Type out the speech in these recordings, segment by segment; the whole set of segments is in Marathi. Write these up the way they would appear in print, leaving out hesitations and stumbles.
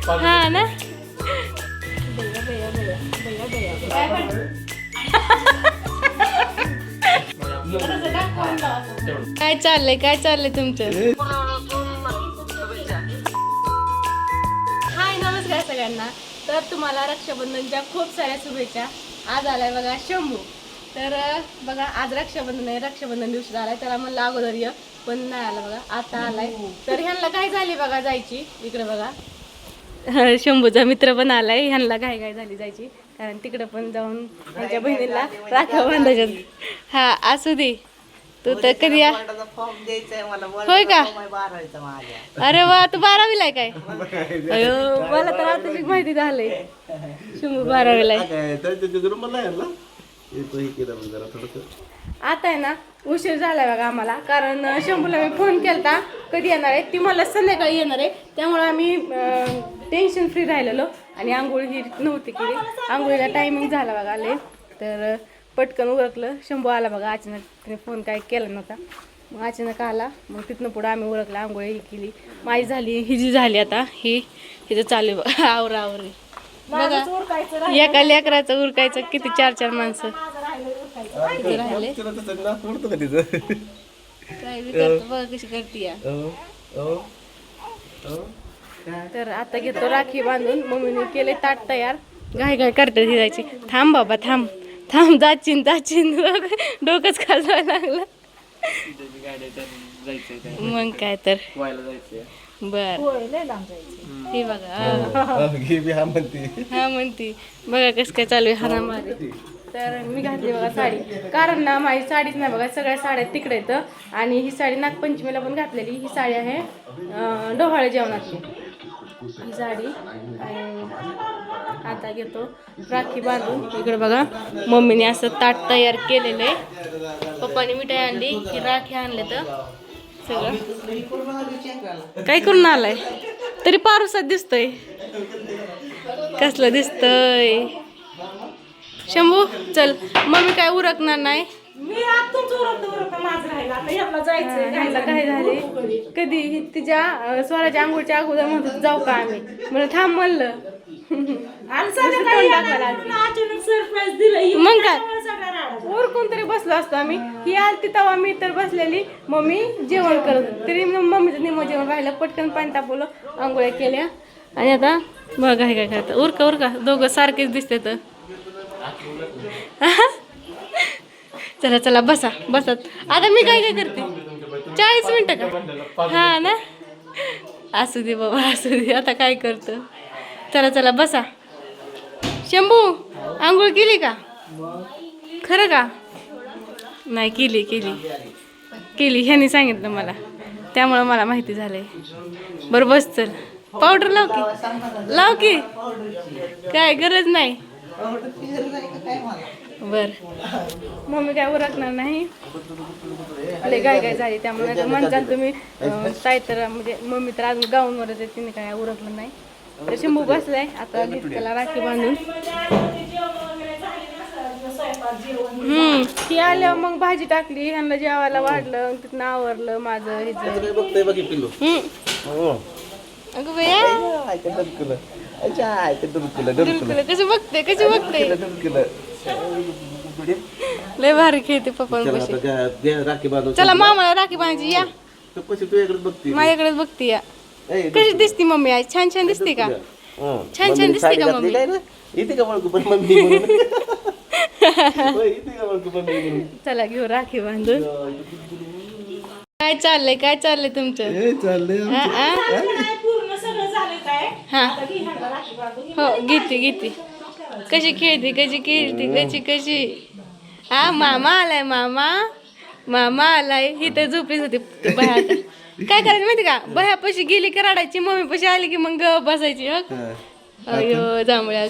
हा ना काय चाललंय तुमचं? हाय नमस्कार सगळ्यांना. तर तुम्हाला रक्षाबंधनच्या खूप साऱ्या शुभेच्छा. आज आलाय बघा शंभू. तर बघा आज रक्षाबंधन आहे, रक्षाबंधन दिवशी आलाय. त्याला म्हणलं अगोदर ये, पण नाही आला बघा, आता आलाय. तर ह्यांना काय झाली बघा जायची, इकडे बघा शंभूचा मित्र पण आलाय. ह्यांना घाई झाली जायची, कारण तिकडे पण जाऊन त्यांच्या बहिणीला राख्या बांधायच्या. हा असू दे, तू तर कधी होय का? अरे वा, तू 12वीला आहे काय? अयो मला तर आता माहिती झालंय शंभू 12वीला आहे. आता आहे ना उशीर झालाय बघा आम्हाला, कारण शंभूला मी फोन केलता कधी येणार आहे, ती मला संध्याकाळी येणार आहे. त्यामुळे आम्ही टेन्शन फ्री राहिलेलो आणि आंघोळ ही नव्हती केली. आंघोळीला टायमिंग झाला बघा आले, तर पटकन उरकलं. शंभू आला बघा अचानक, तिने फोन काय केला नव्हता, मग अचानक आला. मग तिथनं पुढं आम्ही उरकलं, आंघोळ ही केली. माझी झाली, हिची झाली. आता हिचं चालू बघा आवरावरी. बघा एका लेकराचं उरकायचं किती 4-4 माणसं राहिले. काय बी करतो बघा कशी करते या. तर आता घेतो राखी बांधून. मम्मीने केले ताट तयार, घाई करते ही जायची. थांब बाबा थांब थांब, जाचीन डोकंच खाजवायला लागलं. मग काय तर बर हे बघा हा म्हणती बघा कसं काय चालू आहे हाना मारे. तर मी घातली बघा साडी, कारण ना माझी साडीच नाही बघा, सगळ्या साड्या तिकडे येतं. आणि ही साडी नागपंचमीला पण घातलेली. ही साडी आहे डोहाळे जेवणातली ही साडी. आणि आता घेतो राखी बांधून. इकडे बघा मम्मीने असं ताट तयार केलेलं आहे. पप्पाने मिठाई आणली, ही राखी आणले. तर सगळं काय करून आलाय तरी पारुसात दिसतोय. कसलं दिसतंय शंभू. चल मम्मी काय उरकणार नाही. काय झाले कधी तिच्या स्वराच्या आंघोळच्या अगोदर म्हणतो जाऊ का आम्ही, म्हणजे थांब म्हणलं. मग काय उरकून तरी बसलो असतो आम्ही. ही आलती तेव्हा मी तर बसलेली, मम्मी जेवण करत तरी मम्मीचं निम जेवण राहिलं. पटकन पाणी तापवलं, आंघोळ्या केल्या. आणि आता बघा काय करतं. उरका दोघं सारखेच दिसते. तर चला चला बसा बसत. आता मी काय करते 40 मिनिटं का? हा ना असू दे बाबा असू दे. आता काय करतं. चला बसा. शंभू आंघोळ केली का? खरं का? नाही केली ह्यांनी सांगितलं मला, त्यामुळं मला माहिती झालंय. बरं बस चल. पावडर लाव की काय गरज नाही. बर मम्मी काय उरकणार नाही, लय गाय झाली. त्यामुळे म्हणताल तुम्ही काय तर म्हणजे मम्मी तर अजून गाऊनवरच आहे, तिने काय उरकलं नाही. तर शंभू बसलाय आता त्याला राखी बांधून. ती आल्यावर मग भाजी टाकली, ह्यांना जेवायला वाढलं, तिथनं आवरलं माझं अगं बया कशी बघते लय भारी खेळते पप्पा. चला मामाला राखी बांधायची या. माझ्याकडेच बघते या. कशी दिसती मम्मी आज? छान दिसते का? छान दिसते का मम्मी? चला घेऊ राखी बांधून. काय चाललंय तुमचं? हा हो घेते. कशी खेळते कशी. हा मामा आलाय. ही तर झोपलीच होती बह्या. काय करायचं माहिती का, बह्यापाशी गेली की रडायची, मम्मी पाशी आली की मग बसायची. अयो जांभळ्या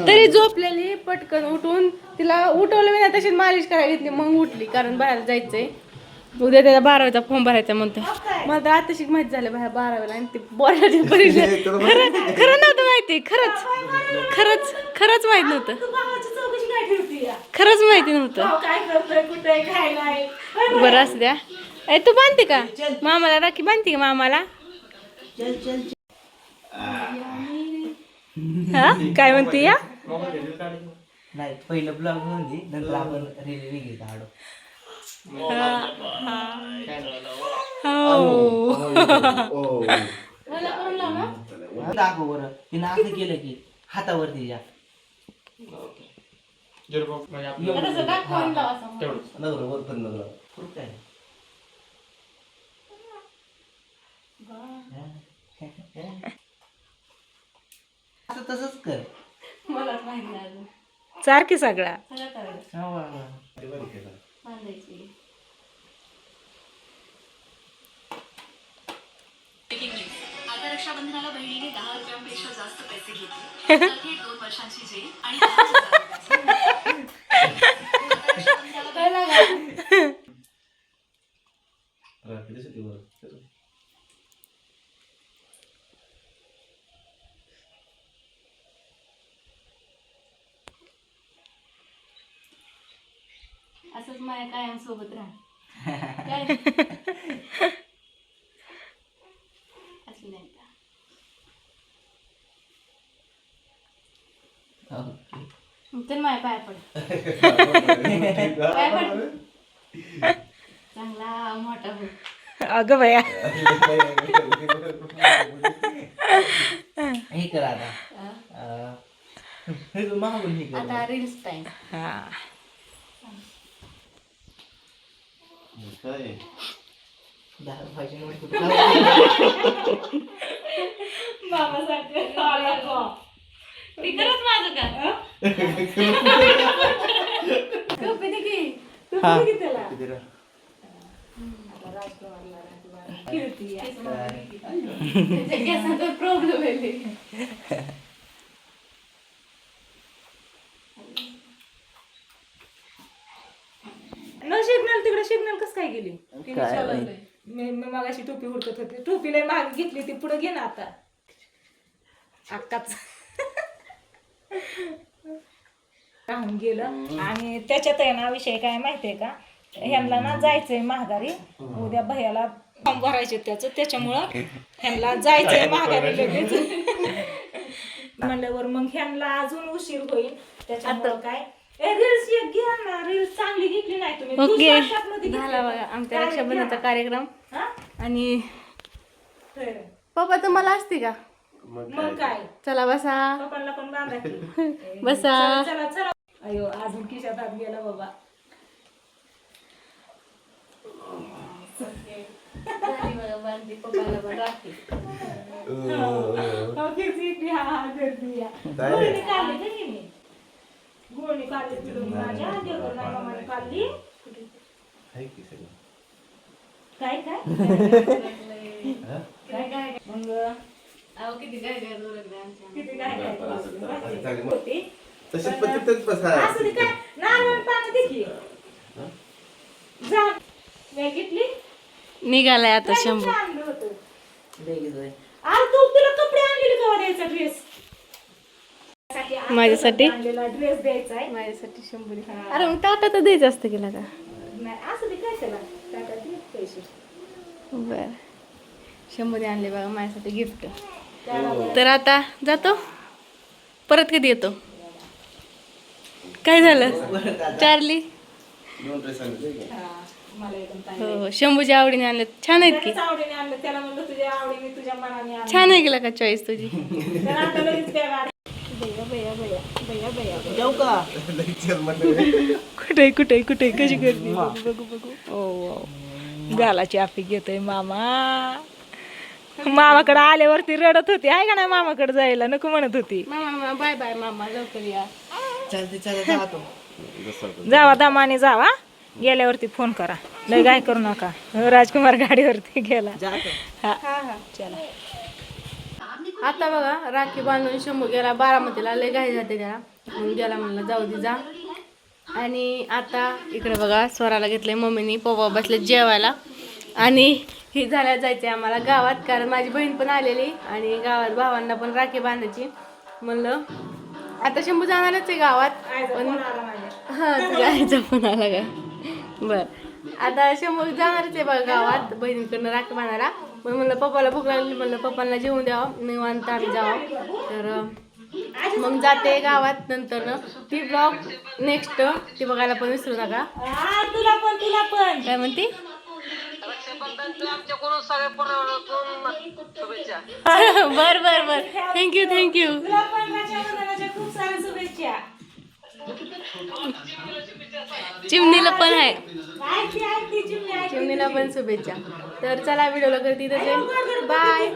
तरी झोपलेली. पटकन उठून तिला उठवलं मी नाही, तशीच मालिश करायला घेतली. मग उठली, कारण बाहेर जायचंय उद्या. त्याचा 12वीचा फॉर्म भरायचा म्हणतोय. मला तर आताशी माहिती झालं बाहेर 12वीला. आणि ती बोर्डाची परीक्षा खरं नव्हतं माहिती. खरंच माहित नव्हतं. खरंच माहिती नव्हतं. बरं असू द्या. तू बांधते का मामाला राखी? बांधते का मामाला? हा काय म्हणते या नाही पहिलं ब्लॉग म्हणजे नंतर आपण रील वेगळी काढू. दाखव बरं तिनं असं केलं की हातावरती जा असं तसंच कर. मला माहित नाही अजून. सारखी सगळा सगळं करायचं. बांधायची. आता रक्षाबंधनाला बहिणीने 10 रुपयांपेक्षा जास्त पैसे घेतले. आता थेट 2 वर्षांची जेल आणि 10,000 काय लागा? असंच माझ्या कायम सोबत राहा. काय? असली नाही का? तर माझ्या पाया पड. पाया पड. चांगला मोठा हो. अगं बया हे कर आता हे तू मागून हे कर. आता रील्स टाइम. हा दहा रुपयाची नोट कुठं लावली? बाबासारखं तिकडच माझं का? कपी दे की. हा. कपी दे त्याला. किती रे? त्याच्या केसांचा प्रॉब्लेम आहे. न सिग्नल तिकडे सिग्नल कसं काय गेली तिने काय चालवलंय. मी मगाशी टोपी हुडकत होते टोपी लय महाग घेतली ती पुढे घे ना आता अक्काच राहून गेलं. आणि त्याच्यात आहे ना विषय काय माहितीये का ह्यांना ना जायचंय महागारी उद्या भैयाला फॉर्म भरायचे त्याच्यामुळं ह्यांना जायचंय महागारी लगेच म्हणल्यावर मग ह्यांना अजून उशीर होईल त्याच्यामुळं काय रील्स एक घ्या ना रील्स चांगली घेतली नाही तुम्ही ओके दुसऱ्या शॉपमध्ये घेतली झाला बघा का? आमच्या चांगली रक्षाबंधनाचा घ्या. कार्यक्रम. हा? आणि तर पप्पा तुम्हाला असते का? मग काय चला बसा. पप्पांना पण बांधा की. बसा. चला चला अयो अजून खिशात हात गेला बाबा झाली बघा बांधली पप्पाला पण राखी. गुळणी काढली का तिने? गुळणी काढली पिळून माझ्या देवघर नाही मामाने काढली. काय काय काय काय मग अहो किती काय काय ओरडले आमच्या. किती काय काय होती तशी पद्धतच बसा. असं काय नारळ पाणी दे की जा मी घेतली निघालाय आता शंभू. आणलं होतं लगेच होय. अरे तू तुला कपडे आणलेले का द्यायचा ड्रेस माझ्यासाठी? आणलेला ड्रेस द्यायचा आहे माझ्यासाठी शंभू. अरे मग टाटा तर द्यायचं असतं केला का? नाही असं ते काय त्याला टाटा दे पैसे बर शंभूने आणले बघा माझ्यासाठी गिफ्ट. त्याला तर आता जातो परत कधी येतो? काय झालं चार्ली? मला एकदम हो शंभूच्या आवडीने आणले. छान आहेत की? त्याच्याच आवडीने आणलं त्याला म्हणलं तुझ्या आवडीने तुझ्या मनाने आणलं छान आहे गेला का चॉईस तुझी? तर आता लगेच त्या गाड्या भैया भैया भैया भैया भैया भैया. जाऊ का कुठे कुठे कुठे कशी करते बघू बघू ओ गालाची आपी घेतोय मामा मामाकडे आल्यावरती रडत होती आहे का नाही मामाकडे जायला नको म्हणत होती मामा बाय बाय मामा लवकर या. चालते चालते जातो. जावा दमाने जावा गेल्यावरती फोन करा लय काय करू नका राजकुमार गाडीवरती गेला जातो. हा चला आता बघा राखी बांधून शंभू गेला बारामतीला. लय घाई जाते त्याला म्हणून गेला म्हणलं जाऊ दे जा. आणि आता इकडे बघा स्वराला घेतलंय मम्मीनी पप्पा बसले जेवायला. आणि ही झाल्या जायचे आम्हाला गावात कारण माझी बहीण पण आलेली आणि गावात भावांना पण राखी बांधायची. म्हणलं आता शंभू जाणारच आहे गावात पण हा तुझ्या आईचा फोन आला का? बर आता शंभू जाणारच आहे बघा गावात बहिणीकडनं राखी बांधायला. पण म्हणलं पप्पाला भूक लागली म्हणलं पप्पांना जेवून द्यावं निवांत आम्ही जावं. तर मग जाते गावात नंतर ना ती ब्लॉग नेक्स्ट ती बघायला पण विसरू नका. तुला पण काय म्हणते बर बर बर थँक्यू तुला पण रक्षाबंधनाच्या खूप साऱ्या शुभेच्छा. चिमणीला पण आहे ऐकते चिमणी ऐकते. चिमणीला पण शुभेच्छा. तर चला व्हिडिओला करते बाय.